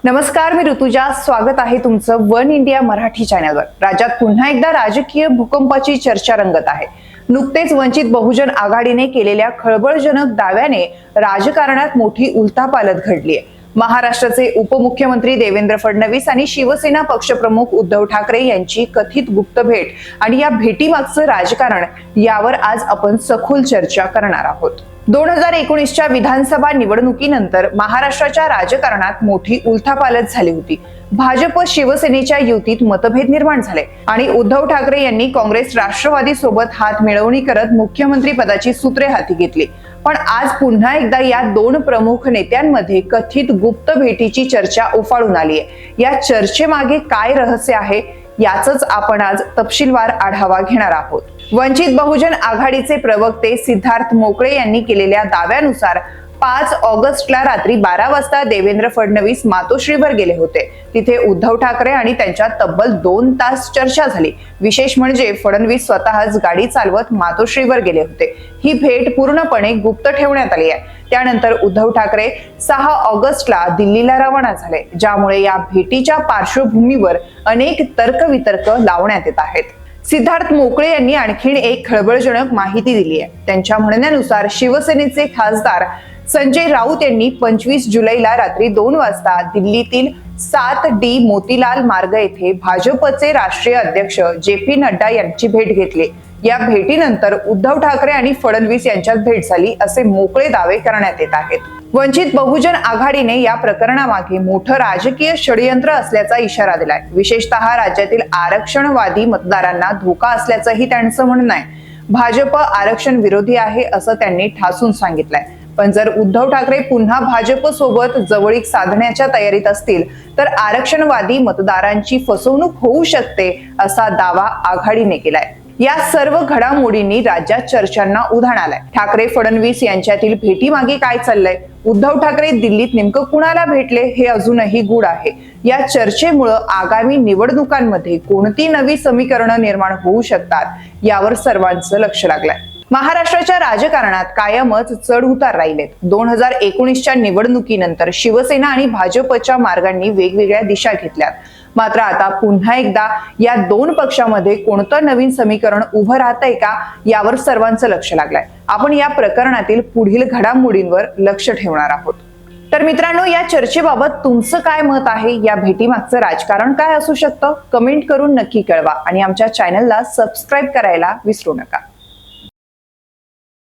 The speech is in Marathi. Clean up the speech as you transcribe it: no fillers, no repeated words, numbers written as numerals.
नमस्कार, मी ऋतुजा. स्वागत आहे तुमचं वन इंडिया मराठी चॅनलवर. राज्यात पुन्हा एकदा राजकीय भूकंपाची चर्चा रंगत आहे. नुकतेच वंचित बहुजन आघाडीने केलेल्या खळबळजनक दाव्याने राजकारणात मोठी उलथापालथ घडली आहे. महाराष्ट्राचे उपमुख्यमंत्री देवेंद्र फडणवीस आणि शिवसेना पक्षप्रमुख उद्धव ठाकरे यांची कथित गुप्त भेट आणि या भेटीमागचं राजकारण यावर आज आपण सखोल चर्चा करणार आहोत. 2019च्या विधानसभा निवडणुकीनंतर महाराष्ट्राच्या राजकारणात मोठी उलथापालथ झाली होती. भाजप शिवसेनेच्या युतीत मतभेद निर्माण झाले आणि उद्धव ठाकरे यांनी काँग्रेस राष्ट्रवादी सोबत हात मिळवणी करत मुख्यमंत्री पदाची सूत्रे हाती घेतली. पण आज पुन्हा एकदा या दोन प्रमुख नेत्यांमध्ये कथित गुप्त भेटीची चर्चा उफाळून आली आहे. या चर्चेमागे काय रहस्य आहे याचंच आपण आज तपशीलवार आढावा घेणार आहोत. वंचित बहुजन आघाडीचे प्रवक्ते सिद्धार्थ मोकळे यांनी केलेल्या दाव्यानुसार 5 ऑगस्टला रात्री 12 वाजता देवेंद्र फडणवीस मातोश्रीवर गेले होते. तिथे उद्धव ठाकरे आणि त्यांच्यात तब्बल 2 तास चर्चा झाली. विशेष म्हणजे फडणवीस स्वतःच गाडी चालवत मातोश्रीवर गेले होते. ही भेट पूर्णपणे गुप्त ठेवण्यात आली आहे. त्यानंतर उद्धव ठाकरे 6 ऑगस्टला दिल्लीला रवाना झाले, ज्यामुळे या भेटीच्या पार्श्वभूमीवर अनेक तर्कवितर्क लावण्यात येत आहेत. सिद्धार्थ मोकळे यांनी आणखीन एक खळबळजनक माहिती दिली आहे. त्यांच्या म्हणण्यानुसार शिवसेनेचे खासदार संजय राऊत यांनी 25 जुलैला रात्री 2 वाजता दिल्लीतील 7D मोतीलाल मार्ग येथे भाजपचे राष्ट्रीय अध्यक्ष JP नड्डा यांची भेट घेतली. या भेटीनंतर उद्धव ठाकरे आणि फडणवीस यांच्यात भेट झाली असे मोकळे दावे करण्यात येत आहेत. वंचित बहुजन आघाडीने या प्रकरणामागे मोठं राजकीय षडयंत्र असल्याचा इशारा दिलाय. विशेषतः राज्यातील आरक्षणवादी मतदारांना धोका असल्याचंही त्यांचं म्हणणं आहे. भाजप आरक्षण विरोधी आहे असं त्यांनी ठासून सांगितलंय. पण जर उद्धव ठाकरे पुन्हा भाजप सोबत जवळीक साधण्याच्या तयारीत असतील तर आरक्षणवादी मतदारांची फसवणूक होऊ शकते असा दावा आघाडीने केलाय. या सर्व घडामोडींनी राज्यात चर्चांना उधाण आलंय. ठाकरे फडणवीस यांच्यातील भेटीमागे काय चाललंय, उद्धव ठाकरे दिल्लीत नेमकं कुणाला भेटले हे अजूनही गूढ आहे. या चर्चेमुळे आगामी निवडणुकांमध्ये कोणती नवी समीकरणं निर्माण होऊ शकतात यावर सर्वांचं लक्ष लागलंय. महाराष्ट्राच्या राजकारणात कायमच चढ उतार राहिलेत. 2019च्या निवडणुकीनंतर शिवसेना आणि भाजपच्या मार्गांनी वेगवेगळ्या दिशा घेतल्यात. मात्र आता पुन्हा एकदा या दोन पक्षांमध्ये कोणतं नवीन समीकरण उभं राहतंय का यावर सर्वांचं लक्ष लागलंय. आपण या प्रकरणातील पुढील घडामोडींवर लक्ष ठेवणार आहोत. तर मित्रांनो, या चर्चेबाबत तुमचं काय मत आहे? या भेटीमागचं राजकारण काय असू शकतं? कमेंट करून नक्की कळवा आणि आमच्या चॅनलला सबस्क्राईब करायला विसरू नका.